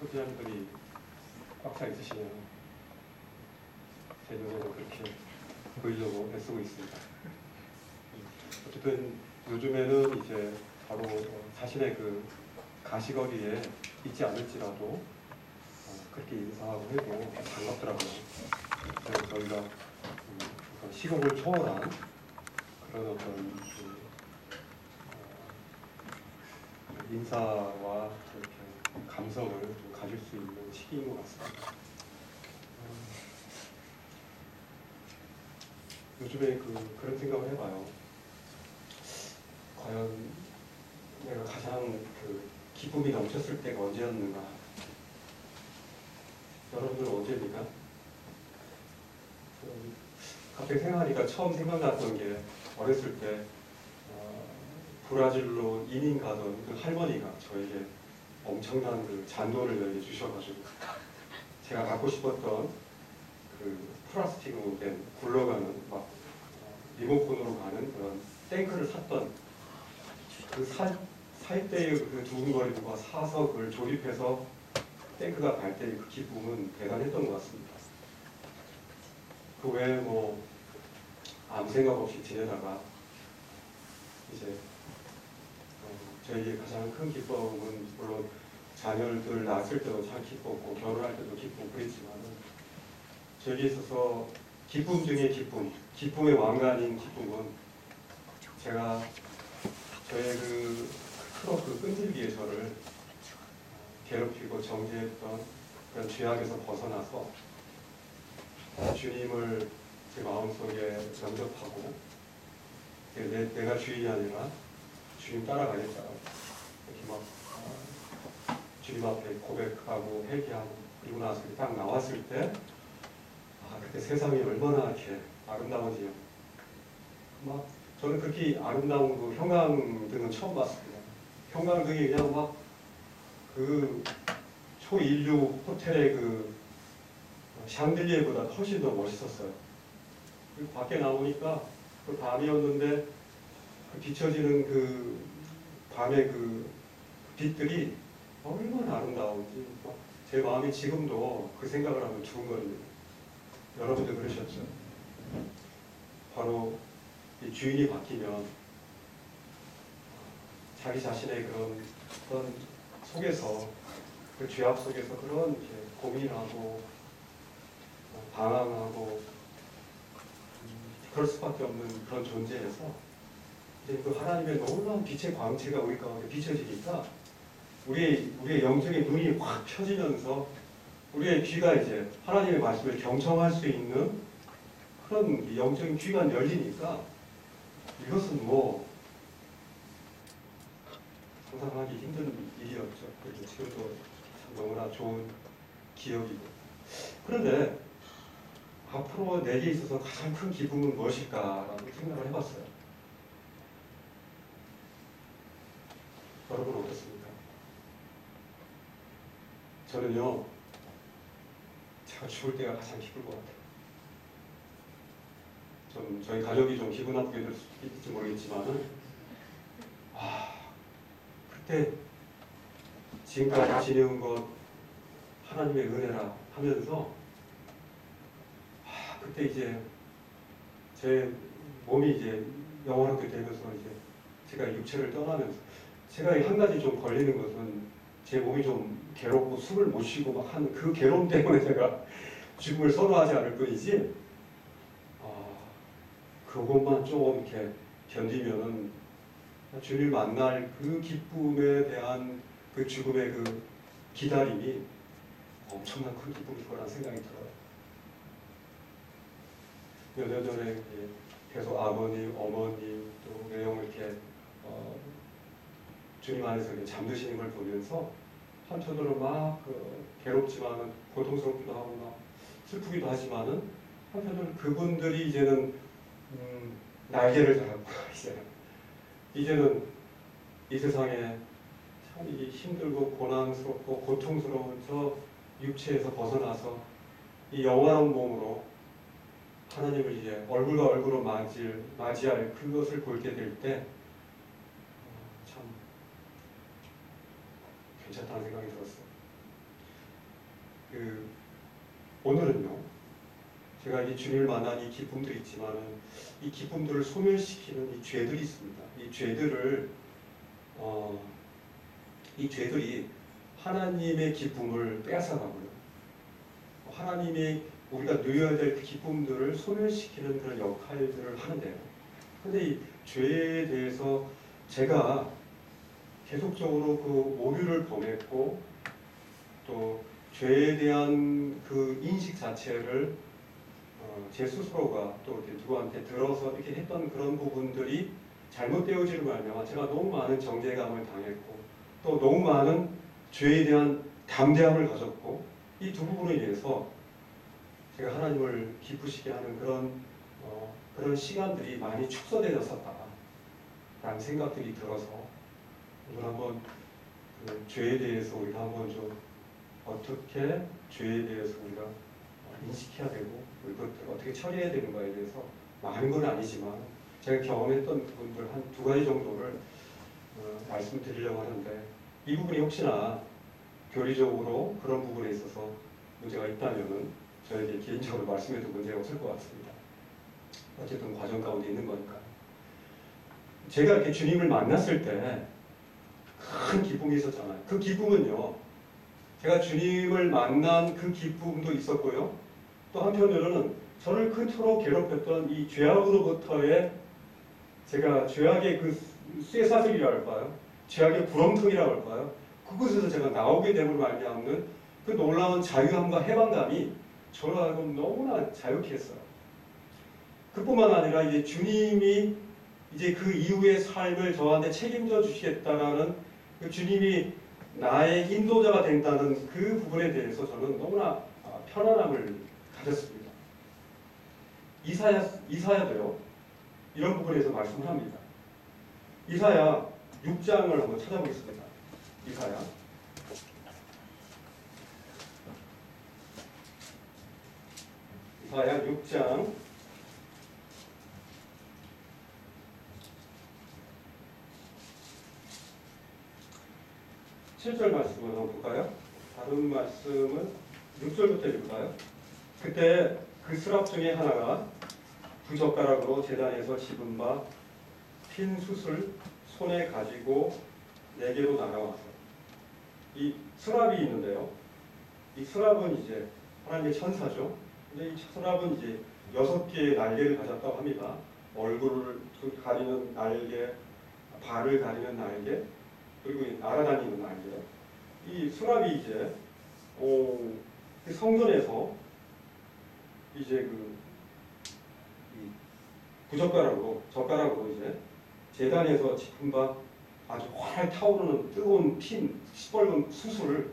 소비자들이 꽉 차 있으시면 제 눈에는 그렇게 보이려고 애쓰고 있습니다. 어쨌든 요즘에는 이제 바로 자신의 그 가시거리에 있지 않을지라도 그렇게 인사하고 해도 반갑더라고요. 그래서 저희가 시국을 초월한 그런 어떤 인사와 이렇게 감성을 좀 가질 수 있는 시기인 것 같습니다. 요즘에 그런 생각을 해봐요. 과연 내가 가장 기쁨이 넘쳤을 때가 언제였는가? 여러분들은 언제입니까? 갑자기 생각하니까 처음 생각났던 게 어렸을 때 브라질로 이민 가던 그 할머니가 저에게 엄청난 그 잔돈을 주셔가지고 제가 갖고 싶었던 그 플라스틱으로 된 굴러가는 막 리모컨으로 가는 그런 탱크를 샀던 그 살 때의 그 두근거림과 사서 그걸 조립해서 탱크가 갈 때의 그 기쁨은 대단했던 것 같습니다. 그 외에 뭐 아무 생각 없이 지내다가 이제 저에게 가장 큰 기쁨은 물론 자녀들 낳았을 때도 참 기뻤고 결혼할 때도 기쁘고 그랬지만 저에게 있어서 기쁨 중에 기쁨, 기쁨의 왕관인 기쁨은 제가 저의 그 트럭 끈질기에 저를 괴롭히고 정죄했던 그런 죄악에서 벗어나서 주님을 제 마음속에 영접하고 내가 주인이 아니라 주님 따라가겠다 이렇게 막 주님 앞에 고백하고 회개하고 그리고 나서 딱 나왔을 때 그때 세상이 얼마나 이렇게 아름다운지요. 막 저는 그렇게 아름다운 그 형광등은 처음 봤습니다. 형광등이 그냥 막 그 초인류 호텔의 그 샹들리에보다 훨씬 더 멋있었어요. 그리고 밖에 나오니까 그 밤이었는데 그 비춰지는 그 밤의 그 빛들이 얼마나 아름다운지 제 마음이 지금도 그 생각을 하면 두근거립니다. 여러분도 그러셨죠? 바로 이 주인이 바뀌면 자기 자신의 그런 속에서 그 죄악 속에서 그런 이제 고민하고 방황하고 그럴 수밖에 없는 그런 존재에서 이제 그 하나님의 놀라운 빛의 광채가 우리 가운데 비춰지니까 우리의 영적인 눈이 확 펴지면서 우리의 귀가 이제 하나님의 말씀을 경청할 수 있는 그런 영적인 귀가 열리니까 이것은 뭐 상상하기 힘든 일이었죠. 그래서 지금도 참 너무나 좋은 기억이고. 그런데 앞으로 내게 있어서 가장 큰 기쁨은 무엇일까라고 생각을 해봤어요. 여러분 어떻습니까? 저는요, 제가 죽을 때가 가장 기쁠 것 같아요. 저희 가족이 좀 기분 나쁘게 될 수도 있을지 모르겠지만은, 그때 지금까지 지내온 것 하나님의 은혜라 하면서, 그때 이제 제 몸이 이제 영원하게 되면서 이제 제가 육체를 떠나면서 제가 한 가지 좀 걸리는 것은 제 몸이 좀 괴롭고 숨을 못 쉬고 막 하는 그 괴로움 때문에 제가 죽음을 선호하지 않을 뿐이지 그것만 조금 이렇게 견디면은 주님을 만날 그 기쁨에 대한 그 죽음의 그 기다림이 엄청난 큰 기쁨일 거라는 생각이 들어요. 몇 년 전에 계속 아버님, 어머님 또 내용 이렇게 주님 안에서 이렇게 잠드시는 걸 보면서 한편으로 막 괴롭지만은 고통스럽기도 하고 막 슬프기도 하지만은 한편으로 그분들이 이제는 날개를 달았고 이제는 이 세상에 참 힘들고 고난스럽고 고통스러운 저 육체에서 벗어나서 이 영원한 몸으로 하나님을 이제 얼굴과 얼굴로 맞이할 그것을 볼 때 될 때 참 괜찮다는 생각이 들었어요. 그 오늘은요, 제가 이 주님을 만난 이 기쁨들이 있지만은 이 기쁨들을 소멸시키는 이 죄들이 있습니다. 이 죄들이 하나님의 기쁨을 빼앗아가고요. 하나님이 우리가 누려야 될 그 기쁨들을 소멸시키는 그런 역할들을 하는데요. 근데 이 죄에 대해서 제가 계속적으로 그 오류를 범했고 또 죄에 대한 그 인식 자체를 제 스스로가 또 이렇게 누구한테 들어서 이렇게 했던 그런 부분들이 잘못되어지는 말미암아 제가 너무 많은 정죄감을 당했고 또 너무 많은 죄에 대한 담대함을 가졌고 이 두 부분에 대해서 제가 하나님을 기쁘시게 하는 그런 시간들이 많이 축소되었었다라는 생각들이 들어서 오늘 한번 그 죄에 대해서 우리가 한번 좀 어떻게 죄에 대해서 우리가 인식해야 되고 그것을 어떻게 처리해야 되는가에 대해서 많은 건 아니지만 제가 경험했던 부분들 한 두 가지 정도를 말씀드리려고 하는데 이 부분이 혹시나 교리적으로 그런 부분에 있어서 문제가 있다면은 저에게 개인적으로 말씀해도 문제가 없을 것 같습니다. 어쨌든 과정 가운데 있는 거니까. 제가 이렇게 주님을 만났을 때 큰 기쁨이 있었잖아요. 그 기쁨은요, 제가 주님을 만난 그 기쁨도 있었고요. 또 한편으로는 저를 그토록 괴롭혔던 이 죄악으로부터의 제가 죄악의 그 쇠사슬이라고 할까요? 죄악의 구렁텅이라고 할까요? 그곳에서 제가 나오게 됨으로 말미암는 그 놀라운 자유함과 해방감이 저를 하여금 너무나 자유케 했어요. 그뿐만 아니라 이제 주님이 이제 그 이후의 삶을 저한테 책임져 주시겠다라는 그 주님이 나의 인도자가 된다는 그 부분에 대해서 저는 너무나 편안함을 가졌습니다. 이사야도요, 이런 부분에서 말씀을 합니다. 이사야 6장을 한번 찾아보겠습니다. 이사야 6장 7절 말씀을 한번 볼까요? 다른 말씀은 6절부터 읽을까요? 그때 그 스랍 중에 하나가 두 젓가락으로 제단에서 집은 바 핀 숯을 손에 가지고 내게로 날아와서 이 스랍이 있는데요. 이 스랍은 이제 하나님의 천사죠. 근데 이 스랍은 이제 6개의 날개를 가졌다고 합니다. 얼굴을 가리는 날개, 발을 가리는 날개, 그리고 날아다니는 날개. 이 스랍이 이제 성전에서 이제 젓가락으로 이제 제단에서 짚은 바 아주 활 타오르는 뜨거운 핀 시뻘건 수술을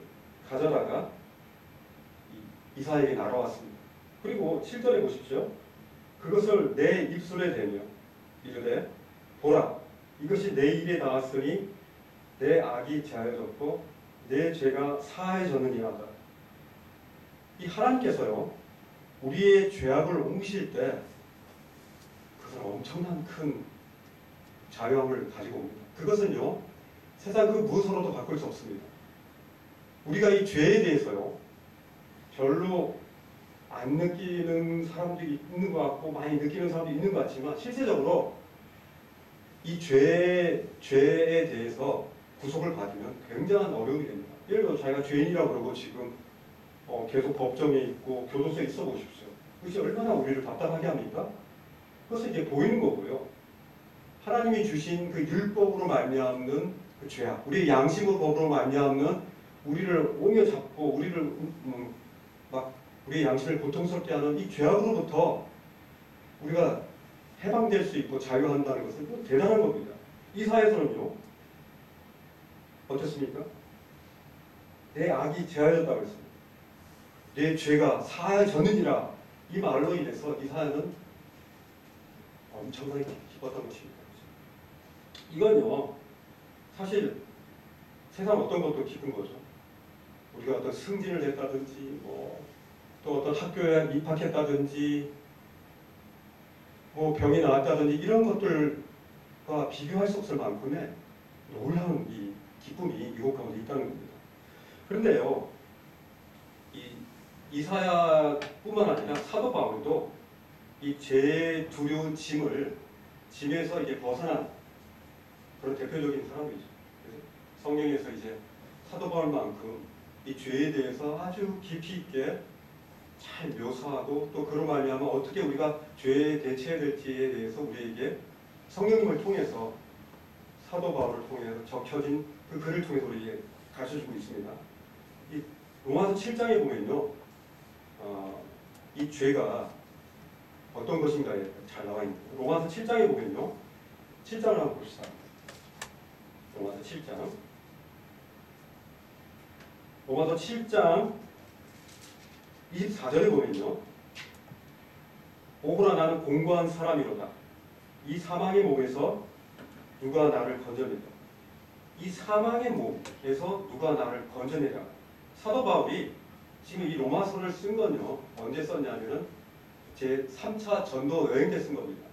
가져다가 이사야에게 날아왔습니다. 그리고 7절에 보십시오. 그것을 내 입술에 대며 이르되 보라, 이것이 내 입에 닿았으니 내 악이 제하여졌고 내 죄가 사하여졌느니라. 이 하나님께서요, 우리의 죄악을 옮기실 때 그것은 엄청난 큰 자유함을 가지고 옵니다. 그것은요, 세상 그 무엇으로도 바꿀 수 없습니다. 우리가 이 죄에 대해서요, 별로 안 느끼는 사람들이 있는 것 같고 많이 느끼는 사람들이 있는 것 같지만 실제적으로 이 죄에 대해서 구속을 받으면 굉장한 어려움이 됩니다. 예를 들어 자기가 죄인이라고 그러고 지금 계속 법정에 있고 교도소에 있어 보십시오. 그것이 얼마나 우리를 답답하게 합니까? 그것은 이제 보이는 거고요. 하나님이 주신 그 율법으로 말미암는 그 죄악, 우리의 양심의 법으로 말미암는 우리를 옹여 잡고 우리를 우리의 양심을 고통스럽게 하는 이 죄악으로부터 우리가 해방될 수 있고 자유한다는 것은 대단한 겁니다. 이사야서는요, 어떻습니까? 내 악이 제하였다고 했습니다. 내 죄가 사하여졌느니라. 이 말로 인해서 이사야는 엄청나게 기뻤던 것입니다. 이건요, 사실 세상 어떤 것도 기쁜 거죠. 우리가 어떤 승진을 했다든지, 또 어떤 학교에 입학했다든지, 병이 나왔다든지 이런 것들과 비교할 수 없을 만큼의 놀라운 이 기쁨이 이곳 가운데 있다는 겁니다. 그런데요, 이 이사야뿐만 아니라 사도 바울도 이 죄의 두려운 짐에서 이제 벗어난 그런 대표적인 사람이죠. 그래서 성경에서 이제 사도 바울만큼 이 죄에 대해서 아주 깊이 있게 잘 묘사하고 또 그로 말미암아 어떻게 우리가 죄에 대처해야 될지에 대해서 우리에게 성령님을 통해서 사도 바울을 통해서 적혀진 그 글을 통해서 우리에게 가르쳐주고 있습니다. 이 로마서 7장에 보면요, 이 죄가 어떤 것인가에 잘 나와 있는 거예요. 로마서 7장에 보면요, 7장을 한번 봅시다. 로마서 7장. 로마서 7장 24절에 보면요, 오호라 나는 공고한 사람이로다. 이 사망의 몸에서 누가 나를 건져내랴. 이 사망의 몸에서 누가 나를 건져내랴. 사도 바울이 지금 이 로마서를 쓴 건요, 언제 썼냐면은 제 3차 전도 여행 때 쓴 겁니다.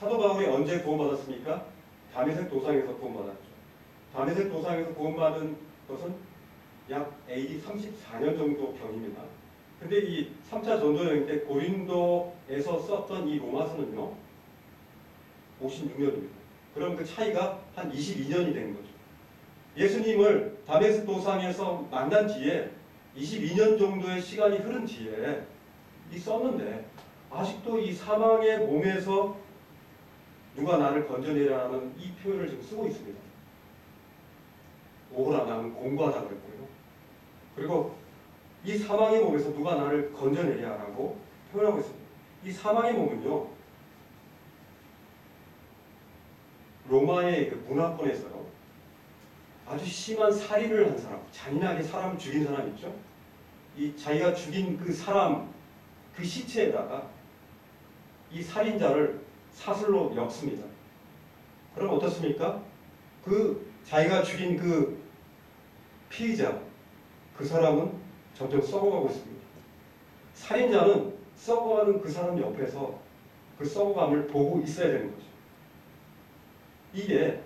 사도 바울이 언제 구원받았습니까? 다메섹 도상에서 구원받았죠. 다메섹 도상에서 구원받은 것은 약 AD 34년 정도 경입니다. 근데 이 3차 전도 여행 때 고린도에서 썼던 이 로마서는요, 56년입니다. 그럼 그 차이가 한 22년이 된 거죠. 예수님을 다메섹 도상에서 만난 뒤에 22년 정도의 시간이 흐른 뒤에 이 썼는데 아직도 이 사망의 몸에서 누가 나를 건져내라는 이 표현을 지금 쓰고 있습니다. 오호라 나는 공고하다 그랬고요. 그리고 이 사망의 몸에서 누가 나를 건져내랴라고 표현하고 있습니다. 이 사망의 몸은요, 로마의 그 문화권에서요, 아주 심한 살인을 한 사람, 잔인하게 사람을 죽인 사람 있죠? 이 자기가 죽인 그 사람, 그 시체에다가 이 살인자를 사슬로 엮습니다. 그럼 어떻습니까? 그 자기가 죽인 그 피의자, 그 사람은 점점 썩어가고 있습니다. 살인자는 썩어가는 그 사람 옆에서 그 썩어감을 보고 있어야 되는 거죠. 이게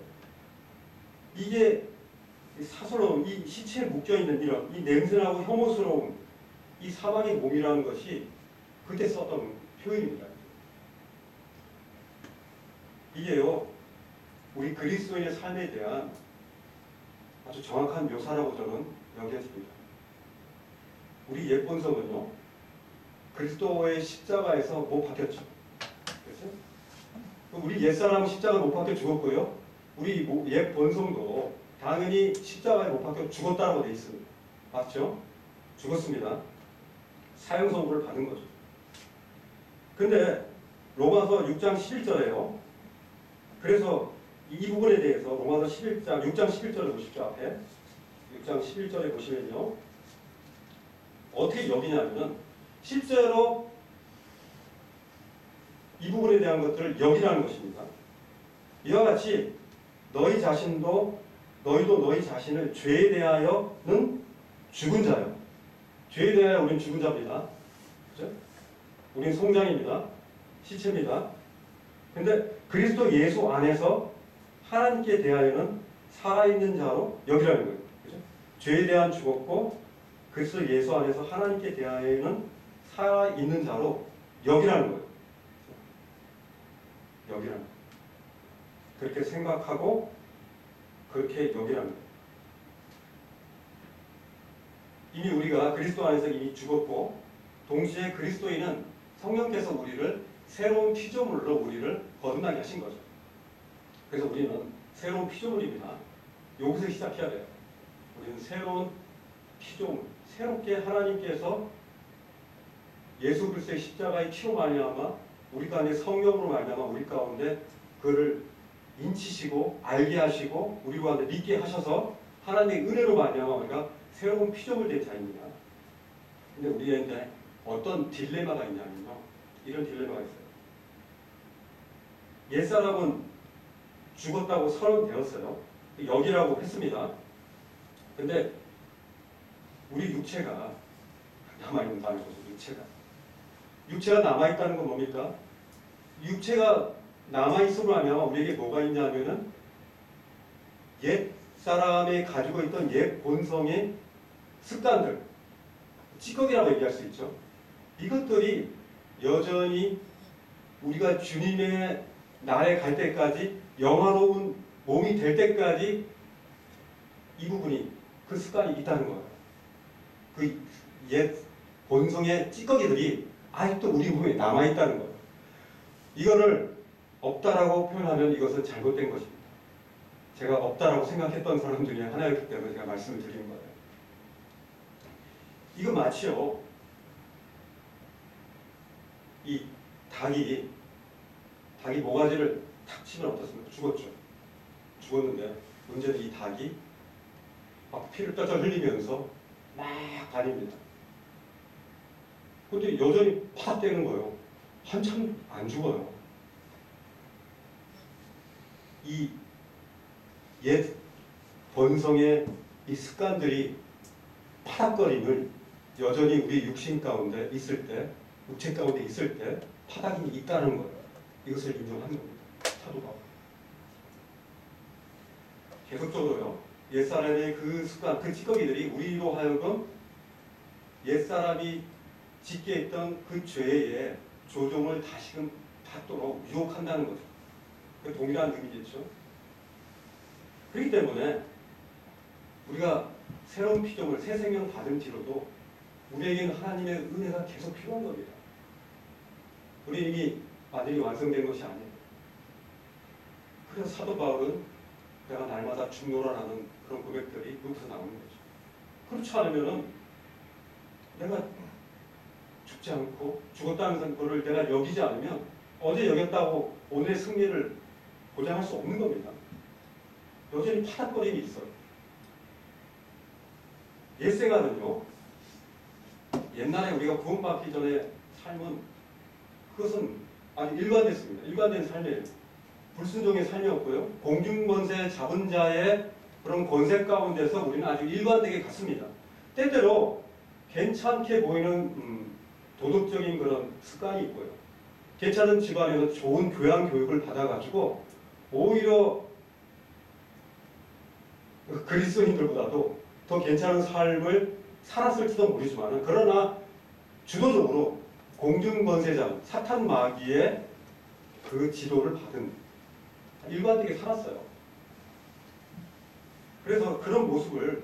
사슬로 이 시체에 묶여있는 이런 이 냄새나고 혐오스러운 이 사망의 몸이라는 것이 그때 썼던 표현입니다. 이게요, 우리 그리스도인의 삶에 대한 아주 정확한 묘사라고 저는 여겨집니다. 우리 옛 본성은요, 그리스도의 십자가에서 못 박혔죠. 그렇죠? 우리 옛사람은 십자가에 못 박혀 죽었고요. 우리 옛 본성도 당연히 십자가에 못 박혀 죽었다고 되어 있습니다. 맞죠? 죽었습니다. 사형선고를 받은 거죠. 근데 로마서 6장 11절에요. 그래서 이 부분에 대해서 로마서 6장 11절을 보십시오. 앞에 6장 11절에 보시면요, 어떻게 여기냐면은 실제로 이 부분에 대한 것들을 여기라는 것입니다. 이와 같이 너희도 너희 자신을 죄에 대하여는 죽은 자요. 죄에 대하여 우리는 죽은 자입니다. 그렇죠? 우리는 송장입니다. 시체입니다. 근데 그리스도 예수 안에서 하나님께 대하여는 살아있는 자로 여기라는 거예요. 그렇죠? 죄에 대한 죽었고 그리스도 예수 안에서 하나님께 대하여는 살아있는 자로 여기라는 거예요. 여기라는 거예요. 그렇게 생각하고 그렇게 여기라는 거예요. 이미 우리가 그리스도 안에서 이미 죽었고 동시에 그리스도인은 성령께서 우리를 새로운 피조물로 우리를 거듭나게 하신 거죠. 그래서 우리는 새로운 피조물입니다. 여기서 시작해야 돼요. 우리는 새로운 피조물, 새롭게 하나님께서 예수 그리스도의 십자가의 피로 말미암아 우리 가운데 성령으로 말미암아 우리 가운데 그를 인치시고 알게 하시고 우리 가운데 믿게 하셔서 하나님의 은혜로 말미암아 우리가 새로운 피조물 된 자입니다. 근데 우리에게 어떤 딜레마가 있냐면요, 이런 딜레마가 있어요. 옛사람은 죽었다고 선언되었어요. 여기라고 했습니다. 근데 우리 육체가 남아있는다는 거죠. 육체가 남아있다는 건 뭡니까? 육체가 남아있음으로 하면 우리에게 뭐가 있냐면은 옛 사람이 가지고 있던 옛 본성의 습관들, 찌꺼기라고 얘기할 수 있죠. 이것들이 여전히 우리가 주님의 날에 갈 때까지 영화로운 몸이 될 때까지 이 부분이 그 습관이 있다는 거예요. 그 옛 본성의 찌꺼기들이 아직도 우리 몸에 남아있다는 거예요. 이거를 없다라고 표현하면 이것은 잘못된 것입니다. 제가 없다라고 생각했던 사람 중에 하나였기 때문에 제가 말씀을 드리는 거예요. 이거 마치요. 이 닭이 모가지를 탁 치면 어떻습니까? 죽었죠. 죽었는데 문제는 이 닭이 막 피를 뼈절 흘리면서 막 다닙니다. 근데 여전히 파닥대는 거예요. 한참 안 죽어요. 이 옛 본성의 이 습관들이 파닥거림을 여전히 우리 육신 가운데 있을 때, 육체 가운데 있을 때 파닥이 있다는 거예요. 이것을 인정하는 겁니다. 사도 바울. 계속적으로요. 옛사람의 그 습관, 그 찌꺼기들이 우리로 하여금 옛사람이 짓게 했던 그 죄의 조종을 다시금 받도록 유혹한다는 거죠. 그 동일한 의미겠죠. 그렇기 때문에 우리가 새로운 피조물, 새 생명 받은 뒤로도 우리에게는 하나님의 은혜가 계속 필요한 겁니다. 우리 이미 완전히 완성된 것이 아니에요. 그래서 사도 바울은 내가 날마다 죽노라라는 그런 고백들이 여기서 나오는 거죠. 그렇지 않으면은 내가 죽지 않고 죽었다는 것을 내가 여기지 않으면 어제 여겼다고 오늘의 승리를 보장할 수 없는 겁니다. 여전히 파닥거림이 있어요. 옛생활은요, 옛날에 우리가 구원받기 전에 삶은 그것은 아주 일관됐습니다. 일관된 삶이에요. 불순종의 삶이었고요. 공중권세 잡은 자의 그런 권세 가운데서 우리는 아주 일관되게 갔습니다. 때때로 괜찮게 보이는 도덕적인 그런 습관이 있고요. 괜찮은 집안에서 좋은 교양교육을 받아가지고 오히려 그리스도인들보다도 더 괜찮은 삶을 살았을지도 모르지만 그러나 주도적으로 공중권세자, 사탄 마귀의 그 지도를 받은 일관되게 살았어요. 그래서 그런 모습을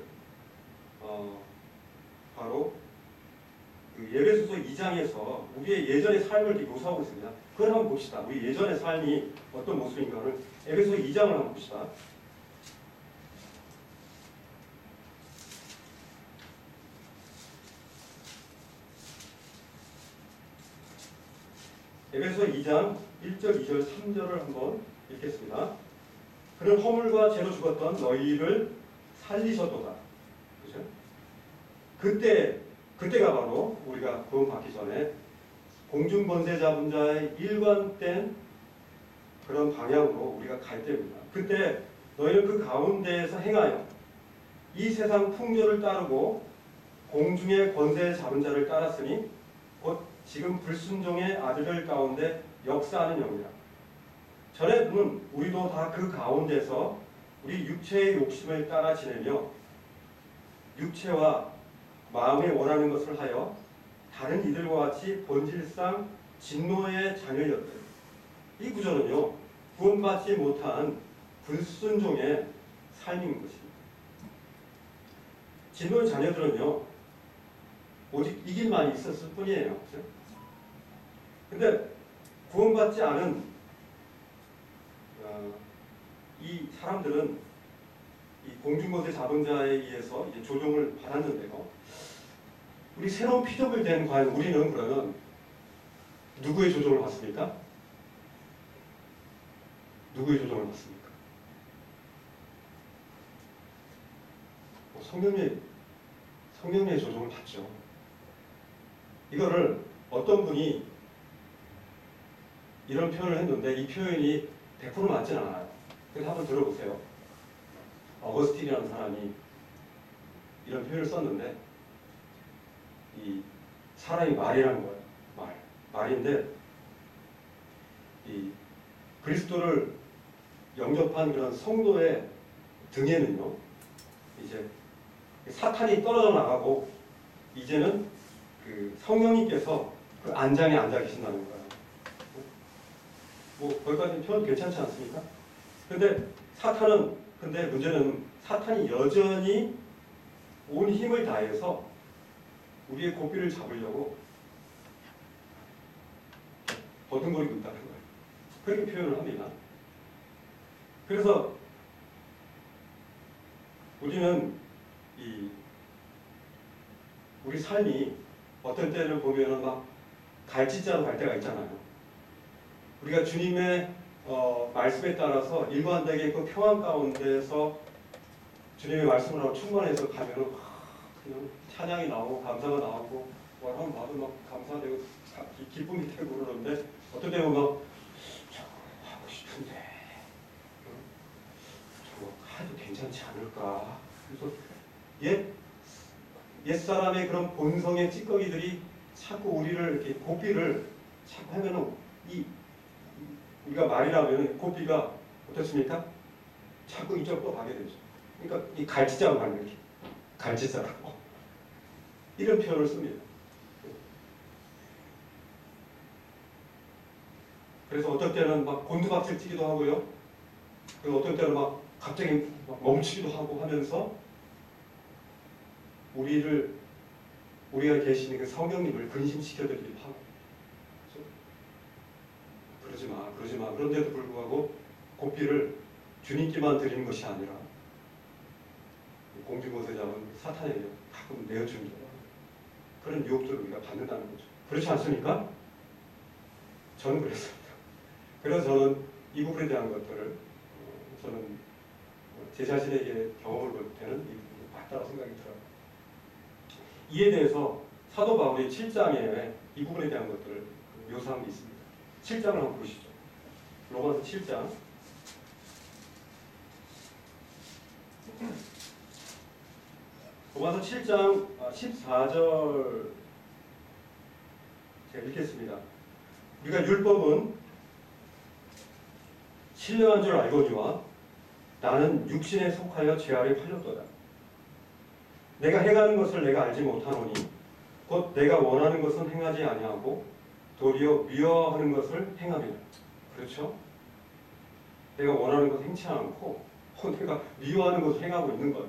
바로 그 에베소서 2장에서 우리의 예전의 삶을 묘사하고 있습니다. 그걸 한번 봅시다. 우리 예전의 삶이 어떤 모습인가를 에베소서 2장을 한번 봅시다. 에베소서 2장 1절, 2절, 3절을 한번 읽겠습니다. 그는 허물과 죄로 죽었던 너희를 살리셨도다. 그죠? 그때가 바로 우리가 구원받기 전에 공중권세 잡은 자의 일관된 그런 방향으로 우리가 갈 때입니다. 그때 너희는 그 가운데에서 행하여 이 세상 풍조를 따르고 공중의 권세 잡은 자를 따랐으니 곧 지금 불순종의 아들들 가운데 역사하는 영이라. 전에는 우리도 다 그 가운데서 우리 육체의 욕심을 따라 지내며 육체와 마음에 원하는 것을 하여 다른 이들과 같이 본질상 진노의 자녀였다. 이 구절은요, 구원받지 못한 불순종의 삶인 것입니다. 진노의 자녀들은요, 오직 이 길만 있었을 뿐이에요. 그렇죠? 근데 구원받지 않은 이 사람들은 이 공중권세 잡은 자에 의해서 이제 조종을 받았는데요. 우리 새로운 피조물 된 과연 우리는 그러면 누구의 조종을 받습니까? 누구의 조종을 받습니까? 성령의 조종을 받죠. 이거를 어떤 분이 이런 표현을 했는데 이 표현이 100% 맞지는 않아요. 그래서 한번 들어보세요. 어거스틴이라는 사람이 이런 표현을 썼는데 이 사람이 말이라는 거예요. 말인데 이 그리스도를 영접한 그런 성도의 등에는요, 이제 사탄이 떨어져 나가고 이제는 그 성령님께서 그 안장에 앉아 계신다는 거예요. 뭐 거기까지 표현 괜찮지 않습니까? 근데 문제는 사탄이 여전히 온 힘을 다해서 우리의 고삐를 잡으려고 버둥거리고 있다는 거예요. 그렇게 표현을 합니다. 그래서 우리는 우리 삶이 어떤 때를 보면은 막 갈짓자로 갈 때가 있잖아요. 우리가 주님의 말씀에 따라서 일관되게 그 평안 가운데서 주님의 말씀으로 충만해서 가면은 그냥 찬양이 나오고 감사가 나오고 뭐라면 나도 막 감사되고 기쁨이 되고 그러는데 어떤 때 보면 저거 하고 싶은데 저거 해도 괜찮지 않을까. 그래서 옛사람의 그런 본성의 찌꺼기들이 자꾸 우리를 이렇게 고삐를 자꾸 하면은 우리가 말이라면 고삐가 어떻습니까? 자꾸 이쪽으로 가게 되죠. 그러니까 이 갈치자로 가는 거지. 갈치자라고. 이런 표현을 씁니다. 그래서 어떤 때는 막 곤두박질 뛰기도 하고요. 그리고 어떤 때는 막 갑자기 막 멈추기도 하고 하면서 우리가 계시는 그 성령님을 근심시켜드리기도 하고. 그러지 마. 그런데도 불구하고 고삐를 주님께만 드리는 것이 아니라 공중곳에 잡은 사탄에게 가끔 내어줍니다. 그런 유혹들을 우리가 받는다는 거죠. 그렇지 않습니까? 저는 그랬습니다. 그래서 저는 이 부분에 대한 것들을 저는 제 자신에게 경험을 볼 때는 이 부분이 맞다고 생각이 들어요. 이에 대해서 사도 바울이 7장에 이 부분에 대한 것들을 묘사한 게 있습니다. 7장을 한번 보시죠. 로마서 7장. 로마서 7장 14절 제가 읽겠습니다. 우리가 율법은 신령한 줄 알거니와 나는 육신에 속하여 죄 아래 팔렸도다. 내가 행하는 것을 내가 알지 못하노니 곧 내가 원하는 것은 행하지 아니하고 도리어 미워하는 것을 행함이라. 그렇죠? 내가 원하는 것을 행치 않고 내가 미워하는 것을 행하고 있는 거예요.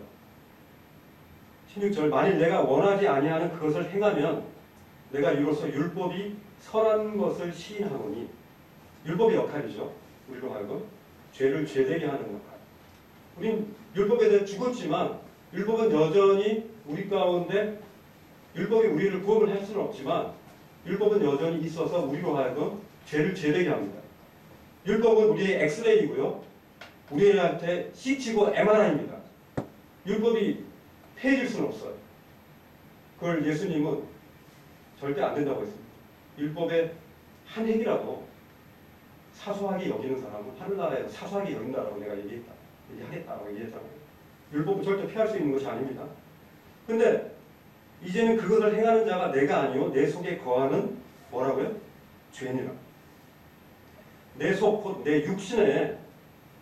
16절 만일 내가 원하지 아니하는 그것을 행하면 내가 이로써 율법이 선한 것을 시인하노니 율법의 역할이죠. 우리로 하여금 죄를 죄되게 하는 역할. 우린 율법에 대해 죽었지만 율법은 여전히 우리 가운데 율법이 우리를 구원을 할 수는 없지만 율법은 여전히 있어서 우리로 하여금 죄를 죄되게 합니다. 율법은 우리의 엑스레이고요. 우리한테 C치고 MRI입니다. 율법이 폐해질 수는 없어요. 그걸 예수님은 절대 안 된다고 했습니다. 율법의 한 획이라도 사소하게 여기는 사람은 하늘나라에서 사소하게 여긴다라고 내가 얘기하겠다라고 얘기했잖아요. 율법은 절대 피할 수 있는 것이 아닙니다. 근데 이제는 그것을 행하는 자가 내가 아니요 내 속에 거하는 뭐라고요? 죄니라. 내 속, 곧 내 육신에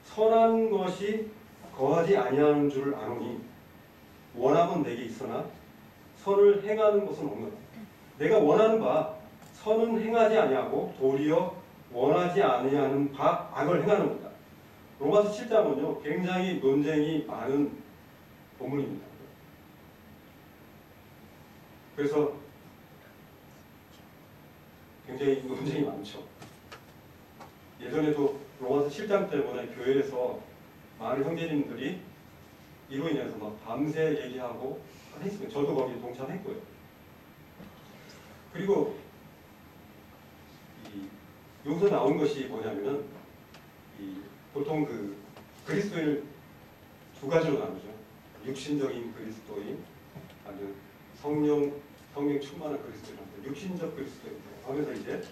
선한 것이 거하지 아니하는 줄을 아노니 원함은 내게 있으나 선을 행하는 것은 없노라. 내가 원하는 바 선은 행하지 아니하고 도리어 원하지 아니하는 바 악을 행하는 것이다. 로마서 7장은요 굉장히 논쟁이 많은 본문입니다. 그래서 굉장히 논쟁이 많죠. 예전에도 로마서 7장 때문에 교회에서 많은 형제님들이 이로 인해서 막 밤새 얘기하고 했습니다. 저도 거기에 동참했고요. 그리고 여기서 나온 것이 뭐냐면은 보통 그 그리스도인을 두 가지로 나누죠. 육신적인 그리스도인, 아니면 성령 충만한 그리스도인한테 육신적 그리스도인 하면서 이제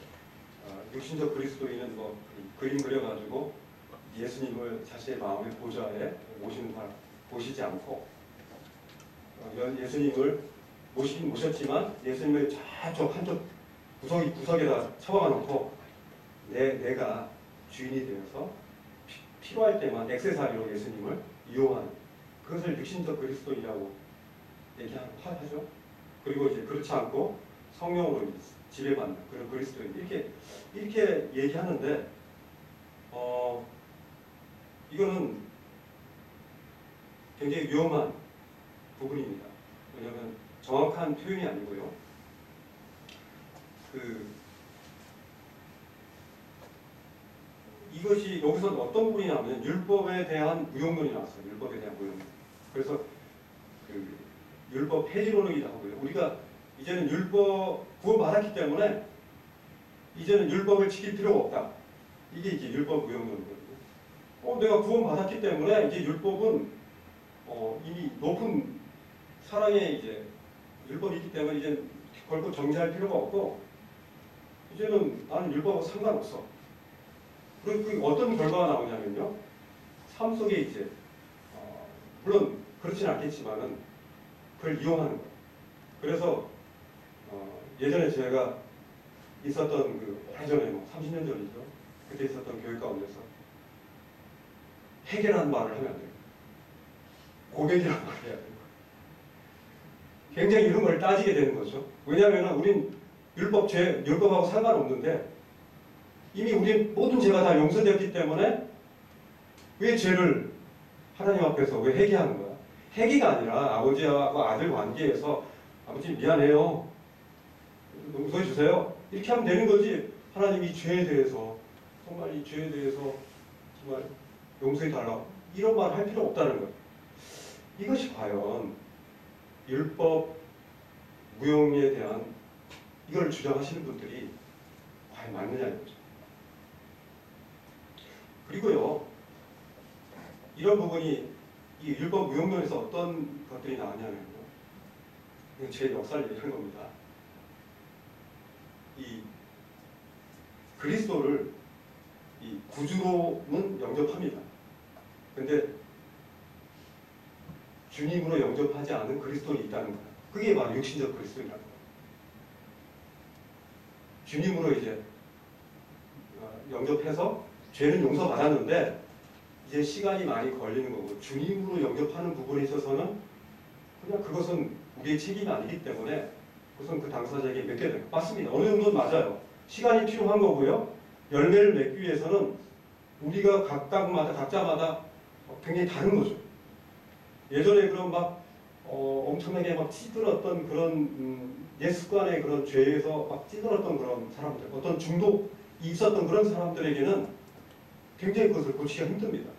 육신적 그리스도인은 뭐 그림 그려가지고 예수님을 자신의 마음의 보좌에 모시지 않고 예수님을 모시긴 모셨지만 예수님을 저쪽 한쪽 구석에다 처박아 놓고 내가 주인이 되어서 필요할 때만 액세서리로 예수님을 이용하는 그것을 육신적 그리스도인이라고 얘기하죠. 그리고 이제 그렇지 않고 성령으로 지배받는 그런 그리스도인 이렇게 얘기하는데 이거는 굉장히 위험한 부분입니다. 왜냐하면 정확한 표현이 아니고요. 이것이 여기서 어떤 부분이 나오면 율법에 대한 무용론이 나왔어요. 율법에 대한 무용론. 그래서 율법 폐지론이기도 하고요. 우리가 이제는 구원받았기 때문에 이제는 율법을 지킬 필요가 없다. 이게 이제 율법 무용론이거든요. 내가 구원받았기 때문에 이제 율법은 이미 높은 사랑의 이제 율법이 있기 때문에 이제 결코 정지할 필요가 없고 이제는 나는 율법하고 상관없어. 그리고 어떤 결과가 나오냐면요. 삶 속에 이제 물론 그렇지는 않겠지만은 그걸 이용하는 거예요. 그래서 예전에 제가 있었던 오래전에 30년 전이죠. 그때 있었던 교육 가운데서 회개라는 말을 하면 안 돼요. 고백이라는 말을 해야 돼요. 굉장히 이런 걸 따지게 되는 거죠. 왜냐하면 우린 율법하고 상관없는데 이미 우린 모든 죄가 다 용서되었기 때문에 왜 죄를 하나님 앞에서 왜 회개하는 거야? 회개가 아니라 아버지하고 아들 관계에서 아버지 미안해요. 용서해 주세요. 이렇게 하면 되는 거지. 하나님 이 죄에 대해서 정말 이 죄에 대해서 정말 용서해 달라고 이런 말을 할 필요 없다는 거예요. 이것이 과연 율법 무용에 대한 이걸 주장하시는 분들이 과연 맞느냐는 거죠. 그리고요, 이런 부분이 이 율법 무용론에서 어떤 것들이 나왔냐면요. 이건 제 역사를 얘기한 겁니다. 이 그리스도를 이 구주로는 영접합니다. 근데 주님으로 영접하지 않은 그리스도인이 있다는 거예요. 그게 바로 육신적 그리스도인이라는 거예요. 주님으로 이제 영접해서 죄는 용서받았는데 이제 시간이 많이 걸리는 거고 주님으로 영접하는 부분에 있어서는 그냥 그것은 우리의 책임이 아니기 때문에 우선 그 당사자에게 맺게 돼요. 맞습니다. 어느 정도는 맞아요. 시간이 필요한 거고요. 열매를 맺기 위해서는 우리가 각자마다 굉장히 다른 거죠. 예전에 그런 엄청나게 찌들었던 그런 옛 습관의 그런 죄에서 찌들었던 그런 사람들, 어떤 중독이 있었던 그런 사람들에게는 굉장히 그것을 고치기가 힘듭니다.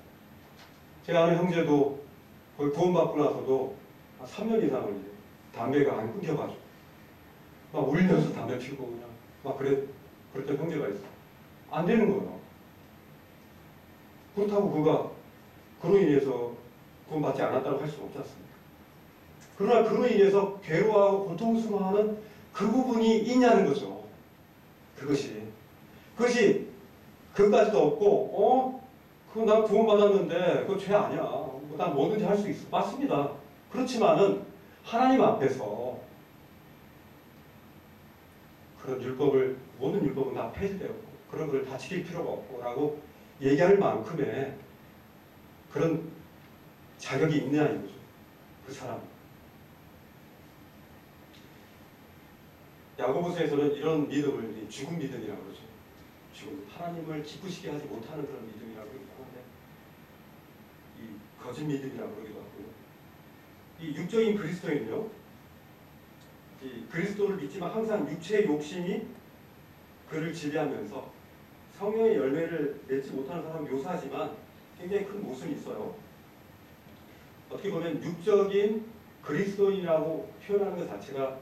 제가 아는 형제도 거의 구원받고 나서도 3년 이상을 이제 담배가 안 끊겨가지고 막 울면서 담배 피우고 그냥 그랬던 형제가 있어요. 안 되는 거예요. 그렇다고 그로 인해서 구원받지 않았다고 할 수는 없지 않습니까? 그러나 그로 인해서 괴로워하고 고통스러워하는 그 부분이 있냐는 거죠. 그것까지도 없고, 그거 나 구원받았는데, 그거 죄 아니야. 난 뭐든지 할 수 있어. 맞습니다. 그렇지만은, 하나님 앞에서, 모든 율법은 다 폐지되었고, 그런 걸 다 지킬 필요가 없고, 라고 얘기할 만큼의 그런 자격이 있느냐, 이거죠. 그 사람. 야고보서에서는 이런 믿음을 죽은 믿음이라고 그러죠. 하나님을 기쁘시게 하지 못하는 그런 믿음이라고 그러기도 하는데 이 거짓 믿음이라고 그러기도 하고요. 이 육적인 그리스도인은요. 이 그리스도를 믿지만 항상 육체의 욕심이 그를 지배하면서 성령의 열매를 맺지 못하는 사람을 묘사하지만 굉장히 큰 모순이 있어요. 어떻게 보면 육적인 그리스도인이라고 표현하는 것 자체가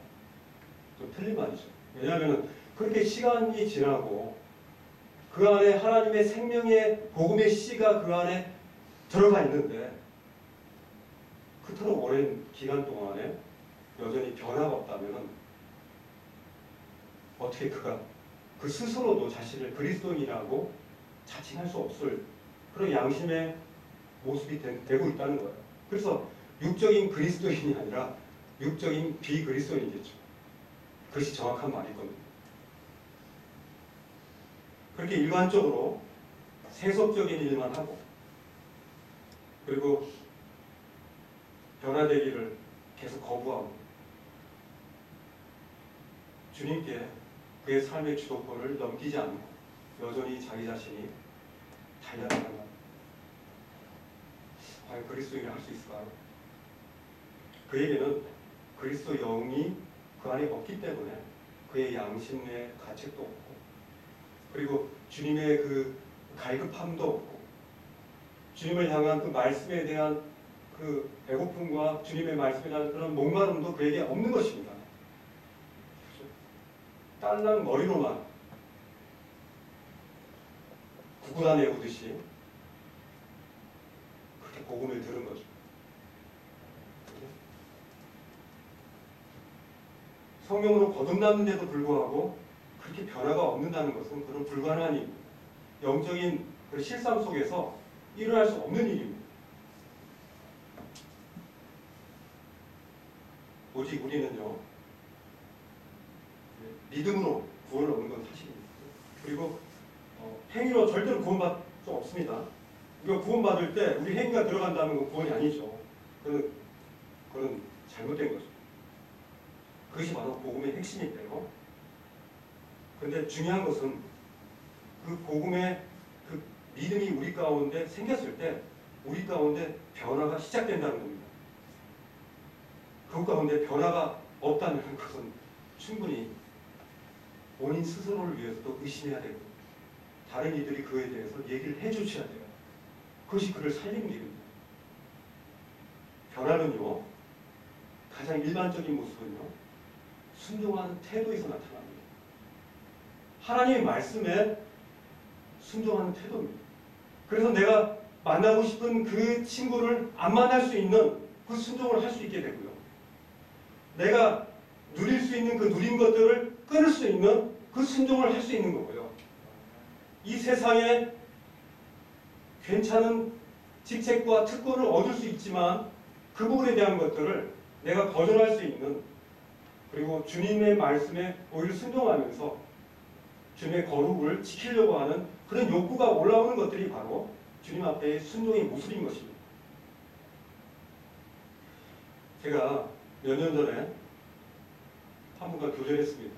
좀 틀린 말이죠. 왜냐하면 그렇게 시간이 지나고 그 안에 하나님의 생명의 복음의 씨가 그 안에 들어가 있는데 그토록 오랜 기간 동안에 여전히 변화가 없다면 어떻게 그가 그 스스로도 자신을 그리스도인이라고 자칭할 수 없을 그런 양심의 모습이 되고 있다는 거예요. 그래서 육적인 그리스도인이 아니라 육적인 비그리스도인이겠죠. 그것이 정확한 말일 겁니다. 그렇게 일관적으로 세속적인 일만 하고 그리고 변화되기를 계속 거부하고 주님께 그의 삶의 주도권을 넘기지 않고 여전히 자기 자신이 달려나가는 것. 과연 그리스도인이 할 수 있을까요? 그에게는 그리스도 영이 그 안에 없기 때문에 그의 양심 내 가책도 없고, 그리고 주님의 그 갈급함도 없고, 주님을 향한 그 말씀에 대한 그 배고픔과 주님의 말씀에 대한 그런 목마름도 그에게 없는 것입니다. 딸랑 머리로만 구구단 외우듯이 그렇게 복음을 들은 거죠. 성령으로 거듭났는데도 불구하고 그렇게 변화가 없는다는 것은 그런 불가능한 일입니다. 영적인 그 실상 속에서 일어날 수 없는 일입니다. 오직 우리는요, 믿음으로 구원을 얻는 건 사실입니다. 그리고 행위로 절대로 구원받을 수 없습니다. 이거 구원받을 때 우리 행위가 들어간다는 건 구원이 아니죠. 그건 잘못된 거죠. 그것이 바로 복음의 핵심인데요. 그런데 중요한 것은 그 복음의 그 믿음이 우리 가운데 생겼을 때 우리 가운데 변화가 시작된다는 겁니다. 그 가운데 변화가 없다는 것은 충분히 본인 스스로를 위해서도 의심해야 되고, 다른 이들이 그에 대해서 얘기를 해주셔야 돼요. 그것이 그를 살리는 일입니다. 변화는요, 가장 일반적인 모습은요, 순종하는 태도에서 나타납니다. 하나님의 말씀에 순종하는 태도입니다. 그래서 내가 만나고 싶은 그 친구를 안 만날 수 있는 그 순종을 할 수 있게 되고요. 내가 누릴 수 있는 그 누린 것들을 끊을 수 있는 그 순종을 할 수 있는 거고요. 이 세상에 괜찮은 직책과 특권을 얻을 수 있지만 그 부분에 대한 것들을 내가 거절할 수 있는, 그리고 주님의 말씀에 오히려 순종하면서 주님의 거룩을 지키려고 하는 그런 욕구가 올라오는 것들이 바로 주님 앞에 순종의 모습인 것입니다. 제가 몇 년 전에 한 분과 교제를 했습니다.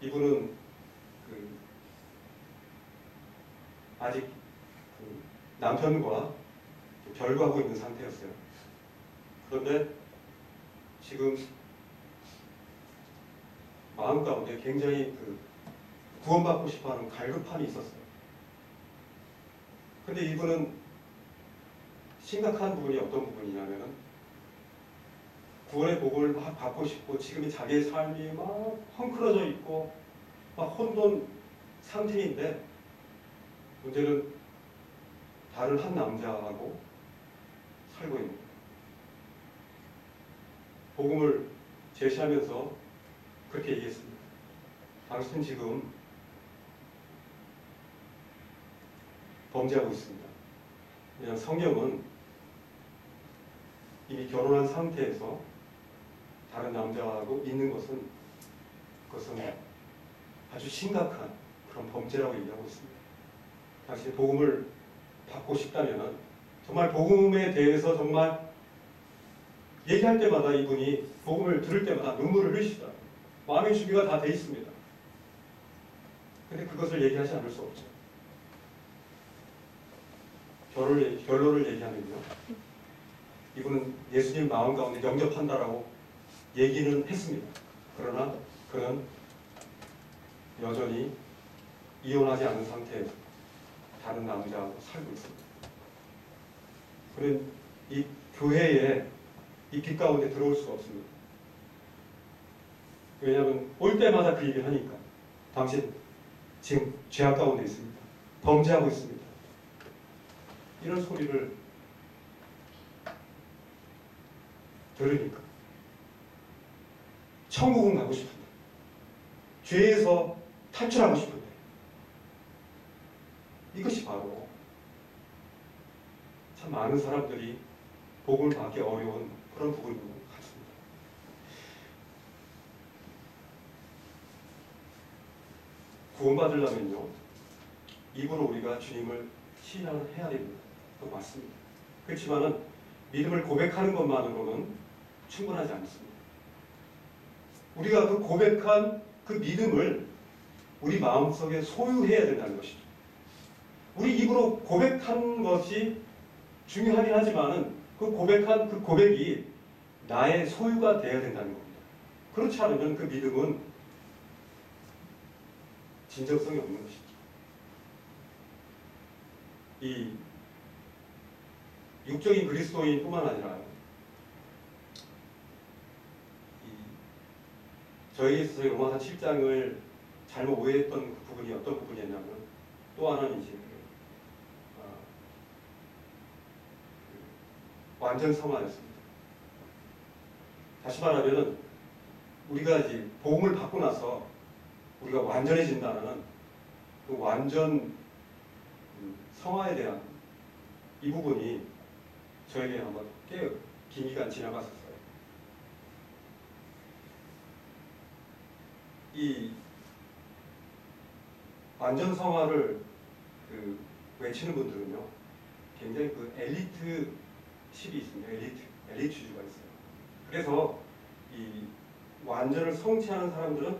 이분은 아직 남편과 별거하고 있는 상태였어요. 그런데 지금 마음 가운데 굉장히 구원받고 싶어하는 갈급함이 있었어요. 근데 이분은 심각한 부분이 어떤 부분이냐면은 구원의 복을 막 받고 싶고 지금의 자기의 삶이 막 헝클어져 있고 막 혼돈 상태인데, 문제는 다른 한 남자하고 살고 있는 거예요. 복음을 제시하면서 그렇게 얘기했습니다. 당신 지금 범죄하고 있습니다. 그냥 성경은 이미 결혼한 상태에서 다른 남자하고 있는 것은 그것은 아주 심각한 그런 범죄라고 얘기하고 있습니다. 당신이 복음을 받고 싶다면 정말 복음에 대해서 정말 얘기할 때마다 이분이 복음을 들을 때마다 눈물을 흘리시다. 마음의 준비가 다 돼 있습니다. 근데 그것을 얘기하지 않을 수 없죠. 결론을 얘기하면요, 이분은 예수님 마음 가운데 영접한다라고 얘기는 했습니다. 그러나 그는 여전히 이혼하지 않은 상태에서 다른 남자하고 살고 있습니다. 그는 이 교회에 이 빛 가운데 들어올 수가 없습니다. 왜냐하면 올 때마다 그 얘기를 하니까 당신 지금 죄악 가운데 있습니다. 범죄하고 있습니다. 이런 소리를 들으니까 천국은 가고 싶은데, 죄에서 탈출하고 싶은데, 이것이 바로 참 많은 사람들이 복음을 받기 어려운 그런 부분인 것 같습니다. 구원받으려면요, 입으로 우리가 주님을 신앙해야 됩니다. 그거 맞습니다. 그렇지만은 믿음을 고백하는 것만으로는 충분하지 않습니다. 우리가 그 고백한 그 믿음을 우리 마음속에 소유해야 된다는 것이죠. 우리 입으로 고백한 것이 중요하긴 하지만은 그 고백한 그 고백이 나의 소유가 되어야 된다는 겁니다. 그렇지 않으면 그 믿음은 진정성이 없는 것이죠. 이 육적인 그리스도인뿐만 아니라 저희에 있어서 로마서 7장을 잘못 오해했던 그 부분이 어떤 부분이었냐면 또 하나는 이제 완전 성화였습니다. 다시 말하면 우리가 이제 복음을 받고 나서 우리가 완전해진다는 그 완전 성화에 대한 이 부분이 저에게 한번 꽤 긴 기간 지나갔었어요. 이 완전 성화를 외치는 분들은요, 굉장히 그 엘리트십이 있습니다. 엘리트주의가 있어요. 그래서 이 완전을 성취하는 사람들은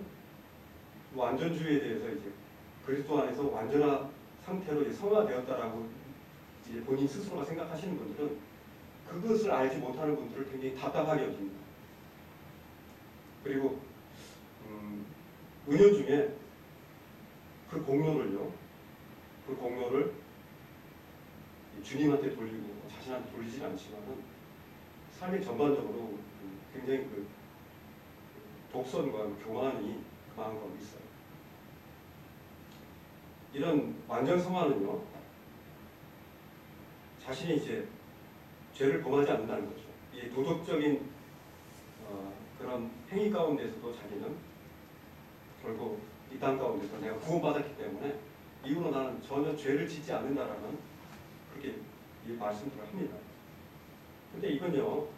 완전주의에 대해서 이제 그리스도 안에서 완전한 상태로 이제 성화되었다라고 이제 본인 스스로가 생각하시는 분들은 그것을 알지 못하는 분들을 굉장히 답답하게 여깁니다. 그리고 은연 중에 그 공로를 주님한테 돌리고 자신한테 돌리진 않지만은 삶의 전반적으로 굉장히 그 독선과 교만이 그만하고 있어요. 이런 완전 성화는요, 자신이 이제 죄를 범하지 않는다는 거죠. 이 도덕적인 그런 행위 가운데서도 자기는 결국 이 땅 가운데서 내가 구원받았기 때문에 이후로 나는 전혀 죄를 짓지 않는다라는 그렇게 이 말씀들을 합니다. 근데 이건요,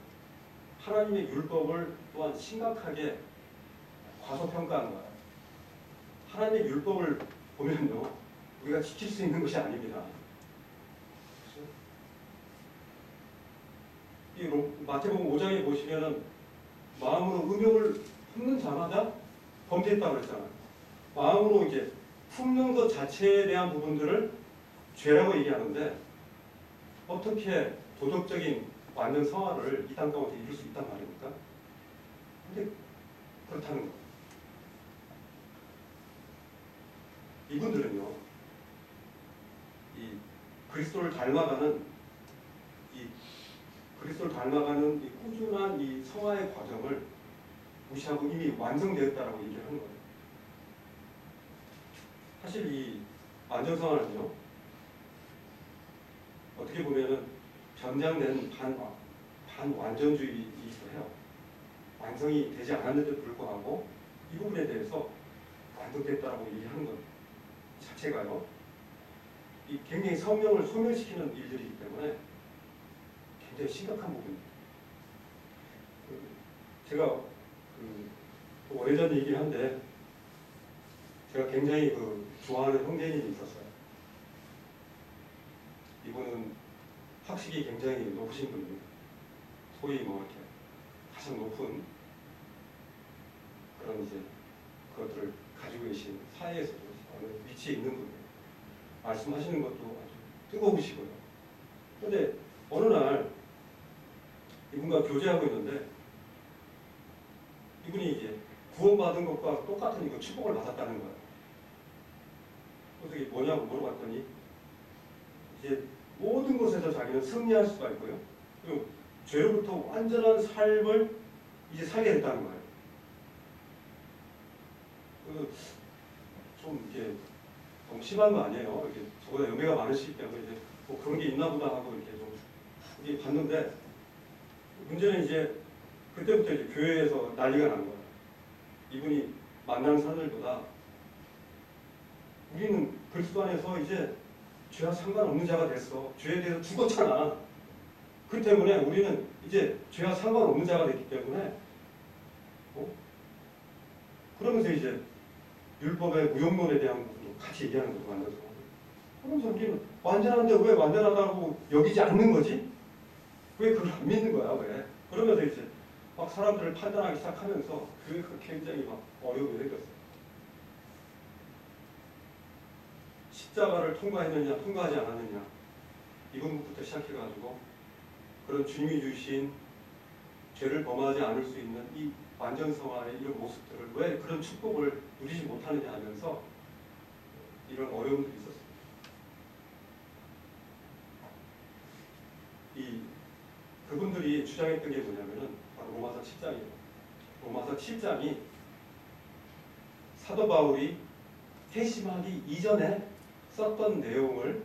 하나님의 율법을 또한 심각하게 과소평가하는 거예요. 하나님의 율법을 보면요, 우리가 지킬 수 있는 것이 아닙니다. 이 마태복음 5장에 보시면은 마음으로 음욕을 품는 자마다 범죄했다고 그랬잖아요. 마음으로 이제 품는 것 자체에 대한 부분들을 죄라고 얘기하는데 어떻게 도덕적인 완전 성화를 이 땅 가운데 이룰 수 있단 말입니까? 근데 그렇다는 거예요. 이분들은요, 이 그리스도를 닮아가는 이 꾸준한 이 성화의 과정을 무시하고 이미 완성되었다라고 얘기를 하는 거예요. 사실 이 완전 성화는요, 어떻게 보면은 변장된 반완전주의이기도 해요. 완성이 되지 않았는데도 불구하고 이 부분에 대해서 완성됐다라고 얘기하는 것 자체가요, 이 굉장히 성령을 소멸시키는 일들이기 때문에 굉장히 심각한 부분입니다. 제가 오래전 얘기를 한데 제가 굉장히 좋아하는 형제님이 있었어요. 이분은 학식이 굉장히 높으신 분입니다. 소위 이렇게 가장 높은 그런 이제 그것들을 가지고 계신 사회에서도 어느 위치에 있는 분이에요. 말씀하시는 것도 아주 뜨거우시고요. 그런데 어느 날 이분과 교제하고 있는데 이분이 이제 구원받은 것과 똑같은 축복을 받았다는 거예요. 그래서 이게 뭐냐고 물어봤더니 이제 모든 것에서 자기는 승리할 수가 있고요. 그리고 죄로부터 완전한 삶을 이제 살게 됐다는 거예요. 좀 이렇게 너무 심한 거 아니에요? 이렇게 저보다 연배가 많으시기 때문에 이제 뭐 그런 게 있나 보다 하고 이렇게 좀 이렇게 봤는데 문제는 이제 그때부터 이제 교회에서 난리가 난 거예요. 이분이 만나는 사람들보다 우리는 그리스도 안에서 이제 죄와 상관없는 자가 됐어. 죄에 대해서 죽었잖아. 그렇기 때문에 우리는 이제 죄와 상관없는 자가 됐기 때문에 그러면서 이제 율법의 무용론에 대한 부분도 같이 얘기하는 거죠. 완전서. 그러면서 우리는 완전한데 왜 완전하다고 여기지 않는 거지? 왜 그걸 안 믿는 거야? 왜? 그러면서 이제 막 사람들을 판단하기 시작하면서 그게 굉장히 막 어려움이 생겼어요. 십자가를 통과했느냐 통과하지 않았느냐 이 부분부터 시작해가지고 그런 주님이 주신 죄를 범하지 않을 수 있는 이 완전성화의 이런 모습들을 왜 그런 축복을 누리지 못하느냐 하면서 이런 어려움들이 있었습니다. 그분들이 주장했던 게 뭐냐면은 바로 로마서 7장이에요. 로마서 7장이 사도 바울이 회심하기 이전에 썼던 내용을